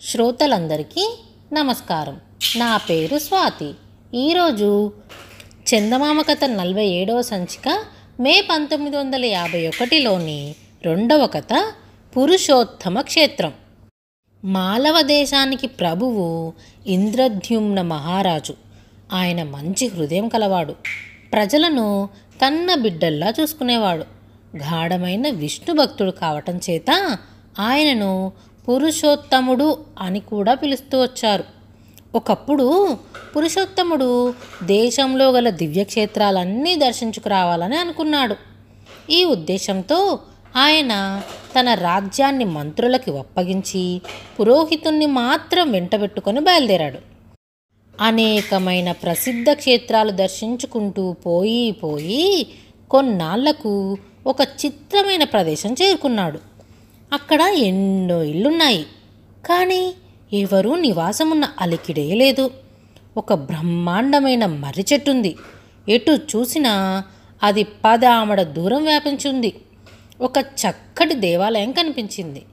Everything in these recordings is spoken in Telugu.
శ్రోతలందరికీ నమస్కారం. నా పేరు స్వాతి. ఈరోజు చందమామ కథ 47వ సంచిక మే 1951లోని రెండవ కథ పురుషోత్తమ క్షేత్రం. మాలవ దేశానికి ప్రభువు ఇంద్రద్యుమ్న మహారాజు. ఆయన మంచి హృదయం కలవాడు. ప్రజలను కన్న బిడ్డల్లా చూసుకునేవాడు. గాఢమైన విష్ణు భక్తుడు కావటం చేత ఆయనను పురుషోత్తముడు అని కూడా పిలుస్తూ వచ్చారు. ఒకప్పుడు పురుషోత్తముడు దేశంలో గల దివ్యక్షేత్రాలన్నీ దర్శించుకురావాలని అనుకున్నాడు. ఈ ఉద్దేశంతో ఆయన తన రాజ్యాన్ని మంత్రులకి అప్పగించి పురోహితుణ్ణి మాత్రం వెంటబెట్టుకొని బయలుదేరాడు. అనేకమైన ప్రసిద్ధ క్షేత్రాలు దర్శించుకుంటూ పోయి కొన్నాళ్లకు ఒక చిత్రమైన ప్రదేశం చేరుకున్నాడు. అక్కడ ఎన్నో ఇళ్ళున్నాయి, కానీ ఎవరూ నివాసమున్న అలికిడే లేదు. ఒక బ్రహ్మాండమైన మర్రి చెట్టుంది. ఎటు చూసినా అది 10 ఆమడ దూరం వ్యాపించింది. ఒక చక్కటి దేవాలయం కనిపించింది.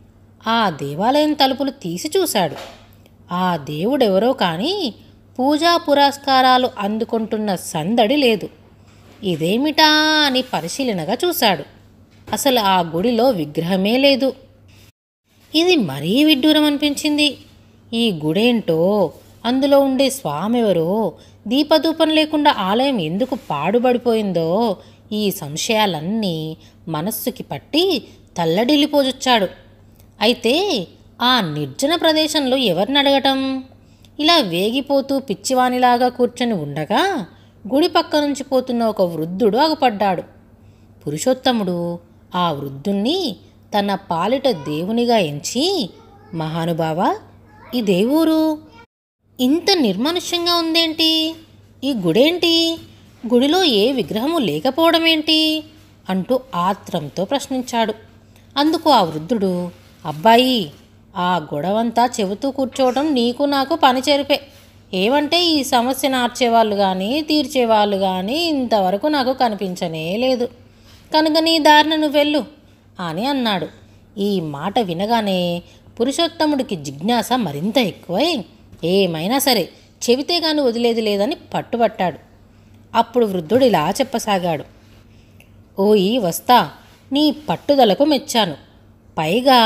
ఆ దేవాలయం తలుపులు తీసి చూశాడు. ఆ దేవుడెవరో కానీ పూజా పురస్కారాలు అందుకుంటున్న సందడి లేదు. ఇదేమిటా అని పరిశీలనగా చూశాడు. అసలు ఆ గుడిలో విగ్రహమే లేదు. ఇది మరీ విడ్డూరం అనిపించింది. ఈ గుడేంటో, అందులో ఉండే స్వామి ఎవరో, దీపధూపం లేకుండా ఆలయం ఎందుకు పాడుబడిపోయిందో, ఈ సంశయాలన్నీ మనస్సుకి పట్టి తల్లడిల్లిపోజొచ్చాడు. అయితే ఆ నిర్జన ప్రదేశంలో ఎవరిని అడగటం? ఇలా వేగిపోతూ పిచ్చివానిలాగా కూర్చొని ఉండగా గుడి పక్క నుంచి పోతున్న ఒక వృద్ధుడు అగుపడ్డాడు. పురుషోత్తముడు ఆ వృద్ధుణ్ణి తన పాలిట దేవునిగా ఎంచి, మహానుభావా, ఈ దేవురు ఇంత నిర్మానుష్యంగా ఉందేంటి? ఈ గుడేంటి? గుడిలో ఏ విగ్రహము లేకపోవడమేంటి? అంటూ ఆత్రంతో ప్రశ్నించాడు. అందుకు ఆ వృద్ధుడు, అబ్బాయి, ఆ గొడవంతా చెబుతూ కూర్చోవడం నీకు నాకు పని చెరిపే. ఏమంటే ఈ సమస్య నార్చేవాళ్ళు కానీ తీర్చేవాళ్ళు కానీ ఇంతవరకు నాకు కనిపించనే లేదు. కనుక నీ దారిన నువ్వు వెళ్ళు అని అన్నాడు. ఈ మాట వినగానే పురుషోత్తముడికి జిజ్ఞాస మరింత ఎక్కువై ఏమైనా సరే చెబితే గాని వదిలేది లేదని పట్టుబట్టాడు. అప్పుడు వృద్ధుడు ఇలా చెప్పసాగాడు. ఓయి వస్తా, నీ పట్టుదలకు మెచ్చాను. పైగా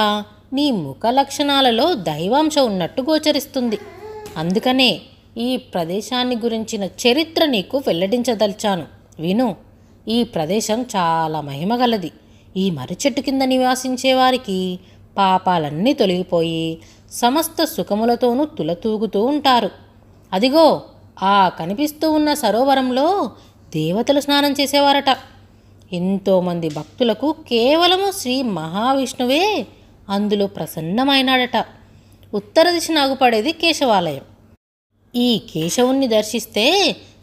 నీ ముఖ లక్షణాలలో దైవాంశ ఉన్నట్టు గోచరిస్తుంది. అందుకనే ఈ ప్రదేశాన్ని గురించిన చరిత్ర నీకు వెల్లడించదలిచాను. విను. ఈ ప్రదేశం చాలా మహిమగలది. ఈ మర్రి చెట్టు కింద నివాసించే వారికి పాపాలన్నీ తొలగిపోయి సమస్త సుఖములతోనూ తులతూగుతూ ఉంటారు. అదిగో ఆ కనిపిస్తూ ఉన్న సరోవరంలో దేవతలు స్నానం చేసేవారట. ఎంతోమంది భక్తులకు కేవలము శ్రీ మహావిష్ణువే అందులో ప్రసన్నమైనాడట. ఉత్తర దిశ నాగుపడేది కేశవాలయం. ఈ కేశవుణ్ణి దర్శిస్తే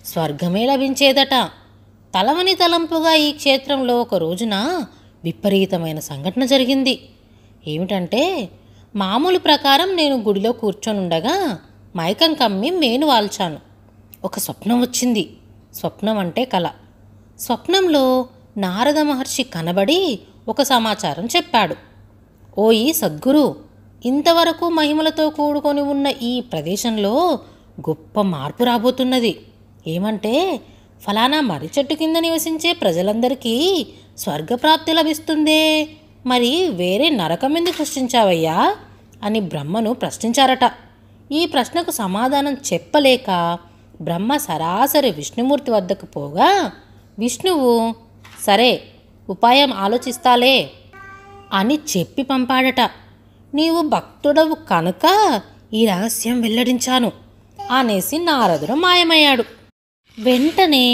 స్వర్గమే లభించేదట. తలవని తలంపుగా ఈ క్షేత్రంలో ఒక రోజున విపరీతమైన సంఘటన జరిగింది. ఏమిటంటే, మామూలు ప్రకారం నేను గుడిలో కూర్చొనుండగా మైకం కమ్మి మేను వాల్చాను. ఒక స్వప్నం వచ్చింది. స్వప్నం అంటే కల. స్వప్నంలో నారద మహర్షి కనబడి ఒక సమాచారం చెప్పాడు. ఓయి సద్గురు, ఇంతవరకు మహిమలతో కూడుకొని ఉన్న ఈ ప్రదేశంలో గొప్ప మార్పు రాబోతున్నది. ఏమంటే, ఫలానా మర్రి చెట్టు కింద నివసించే ప్రజలందరికీ స్వర్గప్రాప్తి లభిస్తుందే, మరి వేరే నరకం ఎందుకు సృష్టించావయ్యా అని బ్రహ్మను ప్రశ్నించారట. ఈ ప్రశ్నకు సమాధానం చెప్పలేక బ్రహ్మ సరాసరి విష్ణుమూర్తి వద్దకు పోగా, విష్ణువు సరే ఉపాయం ఆలోచిస్తాలే అని చెప్పి పంపాడట. నీవు భక్తుడవు కనుక ఈ రహస్యం వెల్లడించాను అనేసి నారదుడు మాయమయ్యాడు. వెంటనే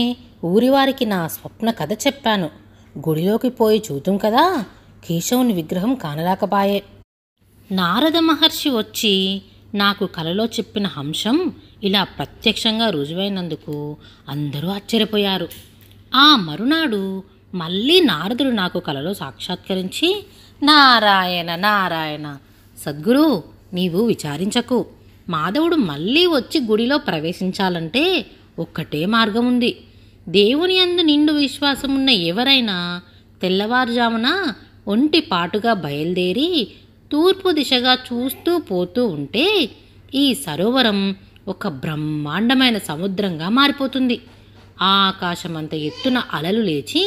ఊరివారికి నా స్వప్న కథ చెప్పాను. గుడిలోకి పోయి చూద్దాం కదా, కేశవుని విగ్రహం కానరాకపాయే. నారద మహర్షి వచ్చి నాకు కలలో చెప్పిన అంశం ఇలా ప్రత్యక్షంగా రుజువైనందుకు అందరూ ఆశ్చర్యపోయారు. ఆ మరునాడు మళ్ళీ నారదుడు నాకు కలలో సాక్షాత్కరించి, నారాయణ నారాయణ, సద్గురు, నీవు విచారించకు. మాధవుడు మళ్ళీ వచ్చి గుడిలో ప్రవేశించాలంటే ఒక్కటే మార్గం ఉంది. దేవుని యందు నిండు విశ్వాసమున్న ఎవరైనా తెల్లవారుజామున ఒంటి పాటుగా బయలుదేరి తూర్పు దిశగా చూస్తూ పోతూ ఉంటే ఈ సరోవరం ఒక బ్రహ్మాండమైన సముద్రంగా మారిపోతుంది. ఆకాశమంత ఎత్తున అలలు లేచి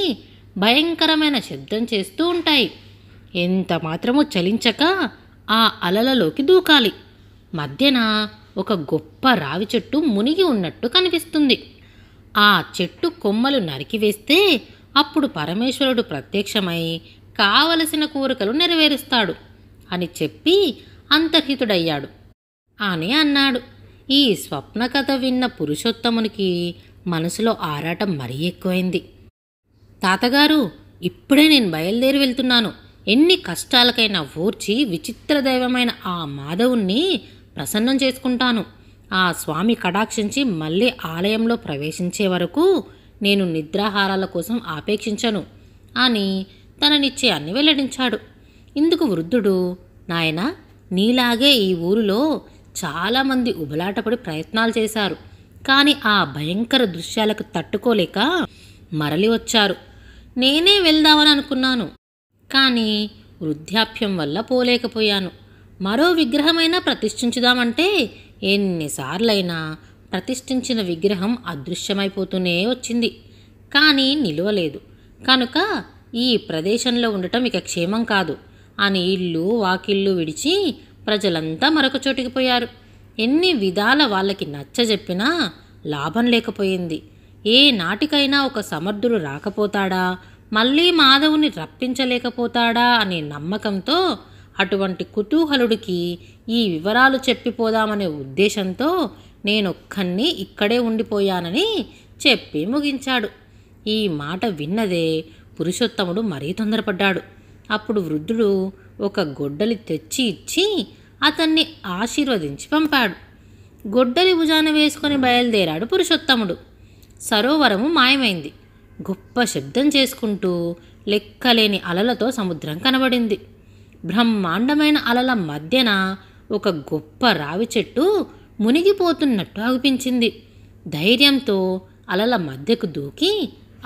భయంకరమైన శబ్దం చేస్తూ ఉంటాయి. ఎంత మాత్రమూ చలించక ఆ అలలలోకి దూకాలి. మధ్యన ఒక గొప్ప రావి చెట్టు మునిగి ఉన్నట్టు కనిపిస్తుంది. ఆ చెట్టు కొమ్మలు నరికివేస్తే అప్పుడు పరమేశ్వరుడు ప్రత్యక్షమై కావలసిన కోరికలు నెరవేరుస్తాడు అని చెప్పి అంతర్హితుడయ్యాడు అని అన్నాడు. ఈ స్వప్న కథ విన్న పురుషోత్తమునికి మనసులో ఆరాటం మరీ ఎక్కువైంది. తాతగారు, ఇప్పుడే నేను బయలుదేరి వెళ్తున్నాను. ఎన్ని కష్టాలకైనా ఓర్చి విచిత్ర దైవమైన ఆ మాధవుణ్ణి ప్రసన్నం చేసుకుంటాను. ఆ స్వామి కటాక్షించి మళ్ళీ ఆలయంలో ప్రవేశించే వరకు నేను నిద్రాహారాల కోసం ఆపేక్షించను అని తన నిశ్చయాన్ని వెల్లడించాడు. ఇందుకు వృద్ధుడు, నాయనా, నీలాగే ఈ ఊరిలో చాలామంది ఉబలాటపడి ప్రయత్నాలు చేశారు. కానీ ఆ భయంకర దృశ్యాలకు తట్టుకోలేక మరలి వచ్చారు. నేనే వెళ్దామని అనుకున్నాను, కానీ వృద్ధాప్యం వల్ల పోలేకపోయాను. మరో విగ్రహమైనా ప్రతిష్ఠించుదామంటే ఎన్నిసార్లైనా ప్రతిష్ఠించిన విగ్రహం అదృశ్యమైపోతూనే వచ్చింది, కానీ నిలవలేదు. కనుక ఈ ప్రదేశంలో ఉండటం ఇక క్షేమం కాదు అని ఇల్లు వాకిళ్ళు విడిచి ప్రజలంతా మరొక చోటికి పోయారు. ఎన్ని విధాల వాళ్ళకి నచ్చజెప్పినా లాభం లేకపోయింది. ఏ నాటికైనా ఒక సమర్థుడు రాకపోతాడా, మళ్ళీ మాధవుని రప్పించలేకపోతాడా అనే నమ్మకంతో, అటువంటి కుతూహలుడికి ఈ వివరాలు చెప్పిపోదామనే ఉద్దేశంతో నేనొక్కన్ని ఇక్కడే ఉండిపోయానని చెప్పి ముగించాడు. ఈ మాట విన్నదే పురుషోత్తముడు మరీ తొందరపడ్డాడు. అప్పుడు వృద్ధుడు ఒక గొడ్డలి తెచ్చి ఇచ్చి అతన్ని ఆశీర్వదించి పంపాడు. గొడ్డలి భుజాన వేసుకొని బయలుదేరాడు పురుషోత్తముడు. సరోవరము మాయమైంది. గొప్ప శబ్దం చేసుకుంటూ లెక్కలేని అలలతో సముద్రం కనబడింది. బ్రహ్మాండమైన అలల మధ్యన ఒక గొప్ప రావి చెట్టు మునిగిపోతున్నట్టు అనిపించింది. ధైర్యంతో అలల మధ్యకు దూకి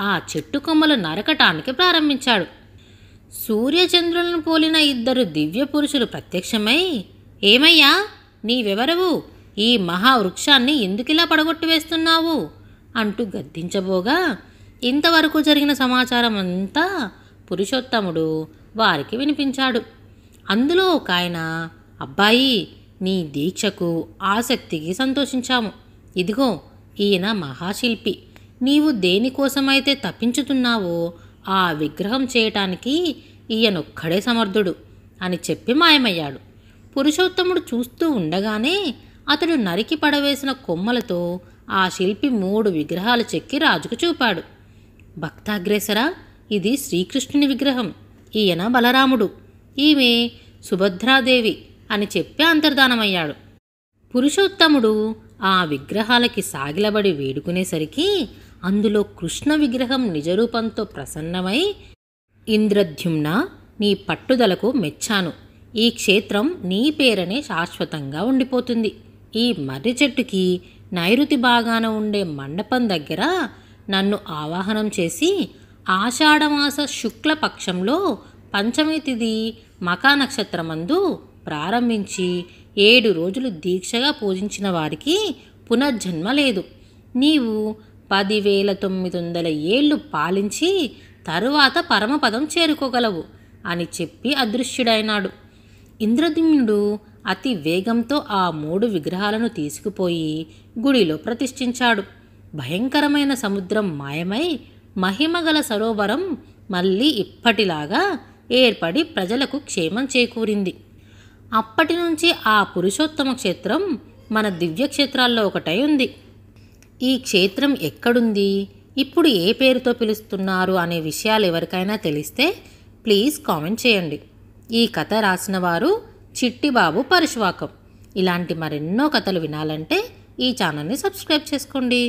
ఆ చెట్టు కొమ్మలు నరకటానికి ప్రారంభించాడు. సూర్యచంద్రులను పోలిన ఇద్దరు దివ్య పురుషులు ప్రత్యక్షమై, ఏమయ్యా, నీవెవరవు? ఈ మహావృక్షాన్ని ఎందుకిలా పడగొట్టివేస్తున్నావు అంటూ గద్దించబోగా ఇంతవరకు జరిగిన సమాచారం అంతా పురుషోత్తముడు వారికి వినిపించాడు. అందులో ఒక ఆయన, అబ్బాయి, నీ దీక్షకు ఆసక్తికి సంతోషించాము. ఇదిగో ఈయన మహాశిల్పి. నీవు దేనికోసమైతే తప్పించుతున్నావో ఆ విగ్రహం చేయటానికి ఈయనొక్కడే సమర్థుడు అని చెప్పి మాయమయ్యాడు. పురుషోత్తముడు చూస్తూ ఉండగానే అతడు నరికి పడవేసిన కొమ్మలతో ఆ శిల్పి 3 విగ్రహాలు చెక్కి రాజుకు చూపాడు. భక్తాగ్రేసరా, ఇది శ్రీకృష్ణుని విగ్రహం, ఈయన బలరాముడు, ఈమె సుభద్రాదేవి అని చెప్పి అంతర్ధానమయ్యాడు. పురుషోత్తముడు ఆ విగ్రహాలకి సాగిలబడి వేడుకునేసరికి అందులో కృష్ణ విగ్రహం నిజరూపంతో ప్రసన్నమై, ఇంద్రద్యుమ్న, నీ పట్టుదలకు మెచ్చాను. ఈ క్షేత్రం నీ పేరనే శాశ్వతంగా ఉండిపోతుంది. ఈ మర్రి చెట్టుకి నైరుతి భాగాన ఉండే మండపం దగ్గర నన్ను ఆవాహనం చేసి ఆషాఢమాస శుక్లపక్షంలో పంచమి తిథి మకా నక్షత్రమందు ప్రారంభించి 7 రోజులు దీక్షగా పూజించిన వారికి పునర్జన్మ లేదు. నీవు 10,900 ఏళ్ళు పాలించి తరువాత పరమపదం చేరుకోగలవు అని చెప్పి అదృశ్యుడైనాడు. ఇంద్రద్యుమ్నుడు అతి వేగంతో ఆ 3 విగ్రహాలను తీసుకుపోయి గుడిలో ప్రతిష్ఠించాడు. భయంకరమైన సముద్రం మాయమై మహిమగల సరోవరం మళ్ళీ ఇప్పటిలాగా ఏర్పడి ప్రజలకు క్షేమం చేకూరింది. అప్పటి నుంచి ఆ పురుషోత్తమ క్షేత్రం మన దివ్యక్షేత్రాల్లో ఒకటై ఉంది. ఈ క్షేత్రం ఎక్కడుంది, ఇప్పుడు ఏ పేరుతో పిలుస్తున్నారు అనే విషయాలు ఎవరికైనా తెలిస్తే ప్లీజ్ కామెంట్ చేయండి. ఈ కథ రాసిన వారు చిట్టిబాబు పరశువాకం. ఇలాంటి మరెన్నో కథలు వినాలంటే ఈ ఛానల్ని సబ్స్క్రైబ్ చేసుకోండి.